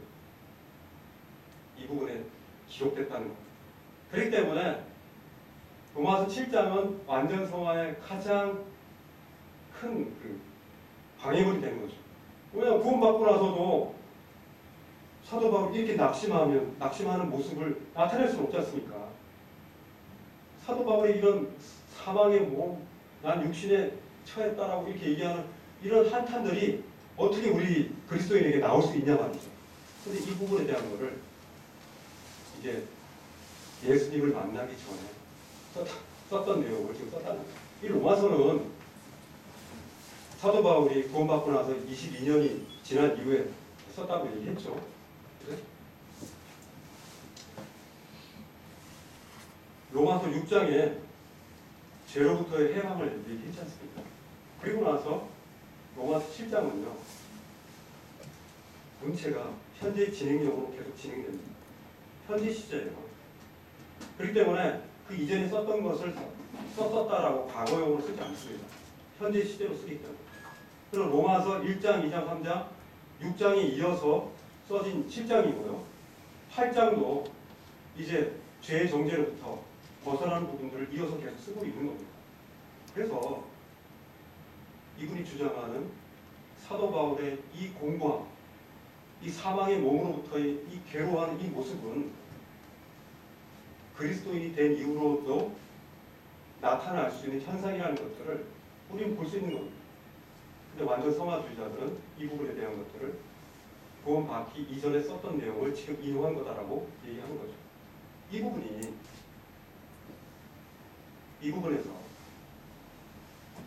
이 부분에 기록됐다는 겁니다. 그렇기 때문에 로마서 7장은 완전성화의 가장 큰 방해물이 되는 거죠. 왜냐하면 구원받고 나서도 사도 바울이 이렇게 낙심하는 모습을 나타낼 수는 없지 않습니까? 사도 바울이 이런 사망의 몸, 난 육신에 처했다라고 이렇게 얘기하는 이런 한탄들이 어떻게 우리 그리스도인에게 나올 수 있냐 말이죠. 근데 이 부분에 대한 거를 이제 예수님을 만나기 전에 썼던 내용을 지금 썼다는 거예요. 이 로마서는 사도 바울이 구원받고 나서 22년이 지난 이후에 썼다고 얘기했죠. 그래? 로마서 6장에 죄로부터의 해방을 얘기했지 않습니까? 그리고 나서 로마서 7장은요. 문체가 현재 진행형으로 계속 진행됩니다. 현재 시제예요. 그렇기 때문에 그 이전에 썼던 것을 썼다라고 과거형으로 쓰지 않습니다. 현재 시제로 쓰기 때문에. 그래서 로마서 1장, 2장, 3장, 6장이 이어서 써진 7장이고요. 8장도 이제 죄의 정죄로부터 벗어나는 부분들을 이어서 계속 쓰고 있는 겁니다. 그래서 이분이 주장하는 사도 바울의 이 공고함, 이 사망의 몸으로부터의 이 괴로워하는 이 모습은 그리스도인이 된 이후로도 나타날 수 있는 현상이라는 것들을 우리는 볼 수 있는 겁니다. 근데 완전 성화주의자들은 이 부분에 대한 것들을 구원받기 이전에 썼던 내용을 지금 인용한 거다라고 얘기하는 거죠. 이 부분에서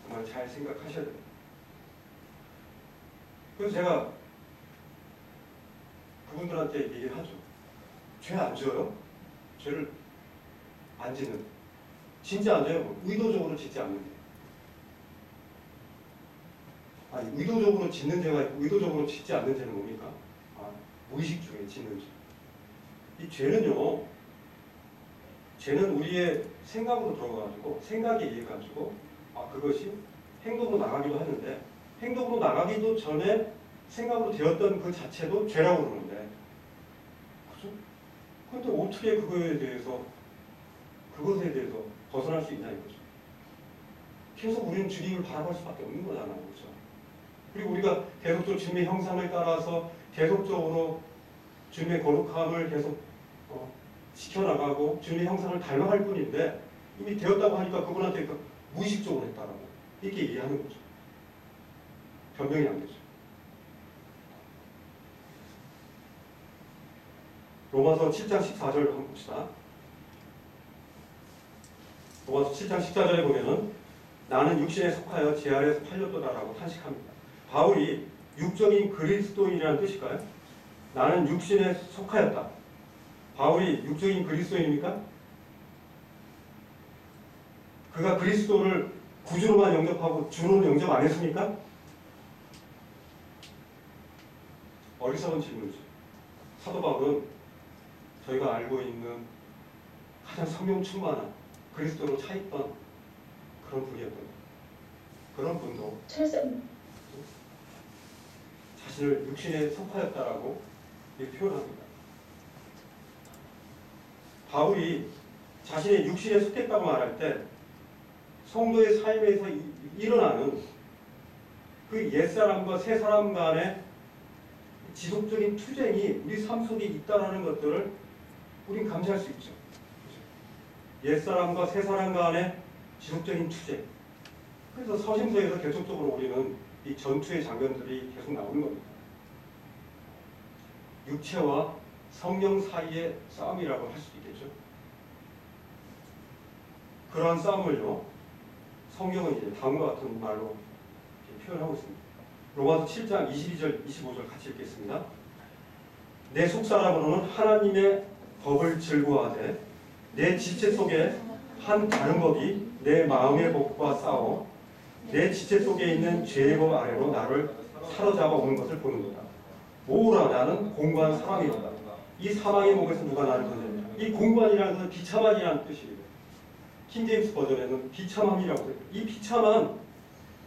정말 잘 생각하셔야 됩니다. 그래서 제가 그분들한테 얘기를 하죠. 죄 안 지어요? 죄를 안 짓는. 진짜 안 져요? 의도적으로 짓지 않는데. 아니, 의도적으로 짓는 죄가 있고 의도적으로 짓지 않는 죄는 뭡니까? 무의식 중에 짓는 죄. 이 죄는 우리의 생각으로 들어가가지고 생각에 의해가지고 그것이 행동으로 나가기도 하는데 행동으로 나가기도 전에 생각으로 되었던 그 자체도 죄라고 그러는데 그죠? 근데 어떻게 그것에 대해서 벗어날 수 있냐 이거죠. 계속 우리는 주님을 바라볼 수밖에 없는 거잖아요. 그렇죠? 그리고 우리가 계속적으로 주님의 형상을 따라서 계속적으로 주님의 거룩함을 계속 지켜나가고 주님의 형상을 닮아갈 뿐인데 이미 되었다고 하니까 그분한테 무의식적으로 했다라고 이렇게 얘기하는 거죠. 변명이 안 되죠. 로마서 7장 14절 한번 봅시다. 로마서 7장 14절에 보면은 나는 육신에 속하여 제 아래에서 팔렸도다라고 탄식합니다. 바울이 육적인 그리스도인이라는 뜻일까요? 나는 육신에 속하였다. 바울이 육적인 그리스도인입니까? 그가 그리스도를 구주로만 영접하고 주로는 영접 안 했습니까? 어리석은 질문이죠. 사도 바울은 저희가 알고 있는 가장 성령 충만한 그리스도로 차있던 그런 분이었던 거예요. 그런 분도 자신을 육신에 속하였다라고 이렇게 표현합니다. 바울이 자신의 육신에 속했다고 말할 때 성도의 삶에서 일어나는 그 옛사람과 새사람 간의 지속적인 투쟁이 우리 삶 속에 있다는 것들을 우린 감지할 수 있죠. 옛사람과 새사람 간의 지속적인 투쟁. 그래서 서신서에서 계속적으로 우리는 이 전투의 장면들이 계속 나오는 겁니다. 육체와 성령 사이의 싸움이라고 할 수도 있겠죠. 그러한 싸움을요, 성경은 이제 다음과 같은 말로 표현하고 있습니다. 로마서 7장 22절, 25절 같이 읽겠습니다. 내 속사람으로는 하나님의 법을 즐거워하되 내 지체 속에 한 다른 법이 내 마음의 법과 싸워 내 지체 속에 있는 죄의 법 아래로 나를 사로잡아 오는 것을 보는도다. 오라 나는 공고한 사망이로다. 이 사망의 목에서 누가 나를 건져내리라. 이 공고한이라는 것은 비참하기라는 뜻이에요. 킹제임스 버전에는 비참함이라고 해요. 이 비참한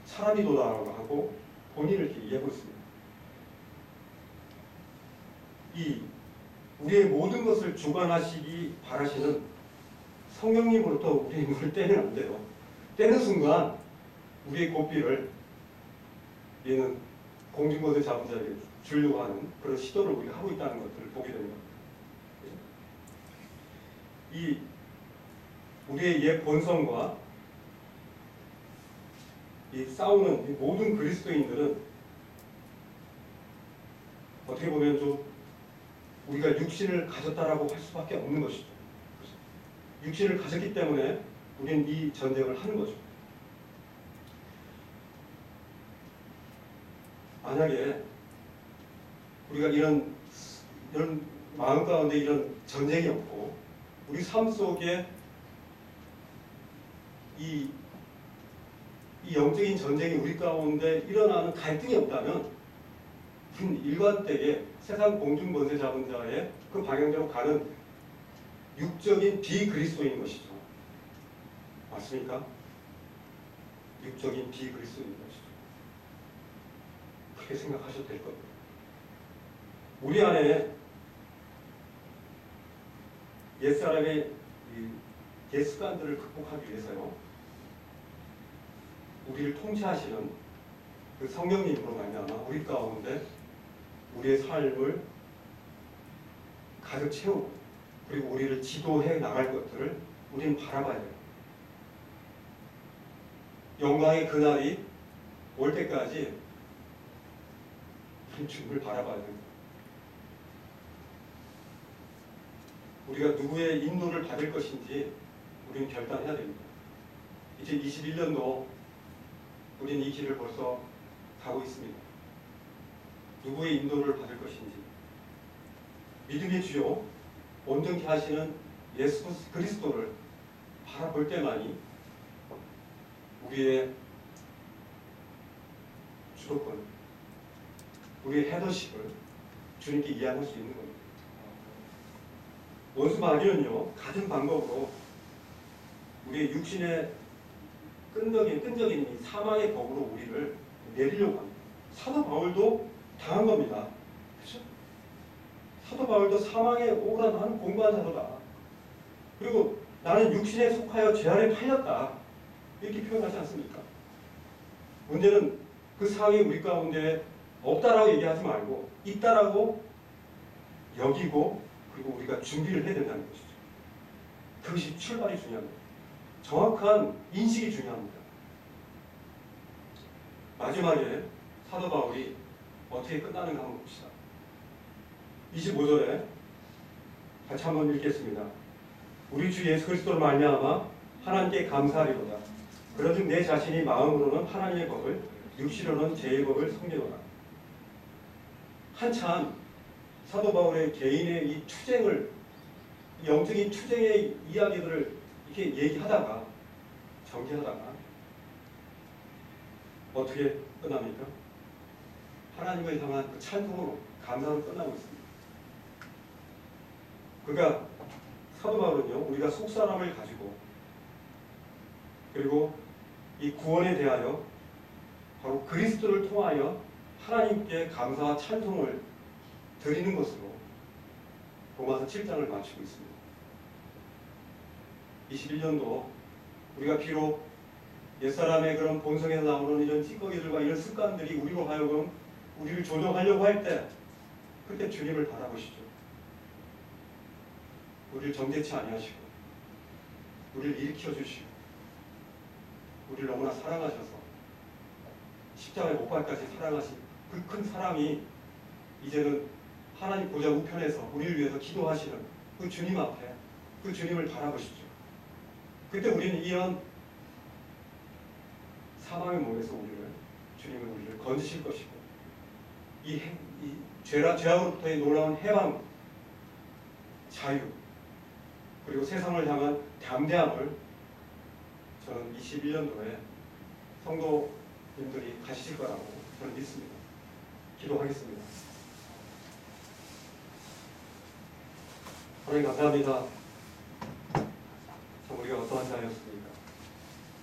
사람이도다라고 하고 본인을 이렇게 이해하고 있습니다. 이 우리의 모든 것을 주관하시기 바라시는 성령님으로부터 우리의 눈을 떼면 안 돼요. 떼는 순간 우리의 고삐를 얘는 공중권세 잡은 자에게 주려고 하는 그런 시도를 우리가 하고 있다는 것들을 보게 됩니다. 이 우리의 옛 본성과 이 싸우는 이 모든 그리스도인들은 어떻게 보면 좀 우리가 육신을 가졌다라고 할 수밖에 없는 것이죠. 육신을 가졌기 때문에 우리는 이 전쟁을 하는 거죠. 만약에 우리가 이런 마음 가운데 이런 전쟁이 없고 우리 삶 속에 이 영적인 전쟁이 우리 가운데 일어나는 갈등이 없다면 우리는 일관되게 세상 공중권세 잡은 자의 그 방향대로 가는 육적인 비그리스도인 것이죠. 맞습니까? 육적인 비그리스도인 것이죠. 그렇게 생각하셔도 될 겁니다. 우리 안에 옛사람의 옛 습관들을 극복하기 위해서요, 우리를 통치하시는 그 성령님으로 말미암아 우리 가운데 우리의 삶을 가득 채우고 그리고 우리를 지도해 나갈 것들을 우리는 바라봐야 돼요. 영광의 그날이 올 때까지 우리는 주님을 바라봐야 됩니다. 우리가 누구의 인도를 받을 것인지 우리는 결단해야 됩니다. 이제 21년도 우리는 이 길을 벌써 가고 있습니다. 누구의 인도를 받을 것인지 믿음의 주요 온전케 하시는 예수 그리스도를 바라볼 때만이 우리의 주도권, 우리의 헤더십을 주님께 이해할 수 있는 겁니다. 원수 마귀는요, 같은 방법으로 우리의 육신의 끈적인 이 사망의 법으로 우리를 내리려고 합니다. 사도 바울도 당한 겁니다. 그렇죠? 사도 바울도 사망에 오라는 공고한 사도다. 그리고 나는 육신에 속하여 죄 아래 팔렸다. 이렇게 표현하지 않습니까? 문제는 그 상황이 우리 가운데 없다라고 얘기하지 말고 있다라고 여기고 그리고 우리가 준비를 해야 된다는 것이죠. 그것이 출발이 중요합니다. 정확한 인식이 중요합니다. 마지막에 사도 바울이 어떻게 끝나는가 한번 봅시다. 25절에 같이 한번 읽겠습니다. 우리 주 예수 그리스도로 말미암아 하나님께 감사하리로다. 그런즉 내 자신이 마음으로는 하나님의 법을 육시로는 죄의 법을 섬기노라. 한참 사도 바울의 개인의 이 투쟁을, 영적인 투쟁의 이야기들을 이렇게 얘기하다가 전개하다가 어떻게 끝납니까? 하나님을 향한 그 찬송으로 감사로 끝나고 있습니다. 그러니까 사도 바울은요, 우리가 속사람을 가지고 그리고 이 구원에 대하여 바로 그리스도를 통하여 하나님께 감사와 찬송을 드리는 것으로 로마서 7장을 마치고 있습니다. 21년도 우리가 비록 옛사람의 그런 본성에서 나오는 이런 찌꺼기들과 이런 습관들이 우리로 하여금 우리를 조정하려고 할 때 그때 주님을 바라보시죠. 우리를 정죄치 아니하시고 우리를 일으켜 주시고 우리를 너무나 사랑하셔서 십자가의 목발까지 사랑하신 그 큰 사랑이 이제는 하나님 보좌 우편에서 우리를 위해서 기도하시는 그 주님 앞에 그 주님을 바라보시죠. 그때 우리는 이런 사망의 몸에서 주님은 우리를 건지실 것이고 이 죄악으로부터의 놀라운 해방, 자유, 그리고 세상을 향한 담대함을 저는 21년도에 성도님들이 가지실 거라고 저는 믿습니다. 기도하겠습니다. 하나님 감사합니다. 참 우리가 어떠한 자였습니까?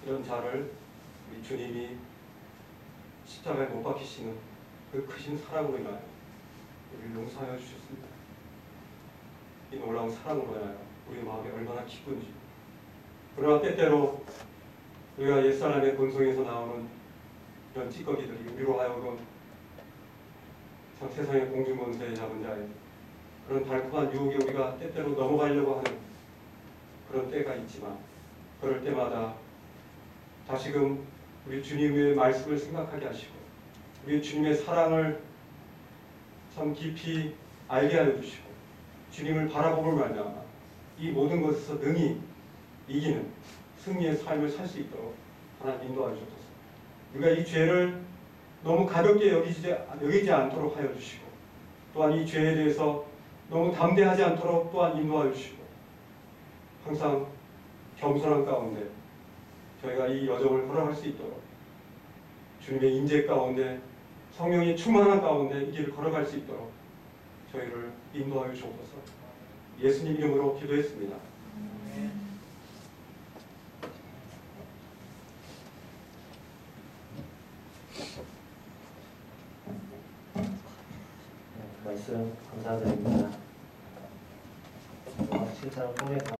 이런 자를 우리 주님이 십자가에 못 박히시는 그 크신 사랑으로 인하여 우리를 용서하여 주셨습니다. 이 놀라운 사랑으로 인하여 우리 마음이 얼마나 기쁜지. 그러나 때때로 우리가 옛사람의 본성에서 나오는 이런 찌꺼기들이 우리로 하여금 참 세상의 공중권세에 잡은 자의 그런 달콤한 유혹에 우리가 때때로 넘어가려고 하는 그런 때가 있지만, 그럴 때마다 다시금 우리 주님의 말씀을 생각하게 하시고 우리 주님의 사랑을 참 깊이 알게 하여 주시고 주님을 바라보물 말미암아 이 모든 것에서 능히 이기는 승리의 삶을 살 수 있도록 하나님 인도하여 주옵소서. 우리가 이 죄를 너무 가볍게 여기지 않도록 하여 주시고, 또한 이 죄에 대해서 너무 담대하지 않도록 또한 인도하여 주시고, 항상 겸손한 가운데 저희가 이 여정을 걸어갈 수 있도록 주님의 인재 가운데 성령이 충만한 가운데 이 길을 걸어갈 수 있도록 저희를 인도하여 주옵소서. 예수님 이름으로 기도했습니다. 말씀 감사드립니다. 칭찬을 통해서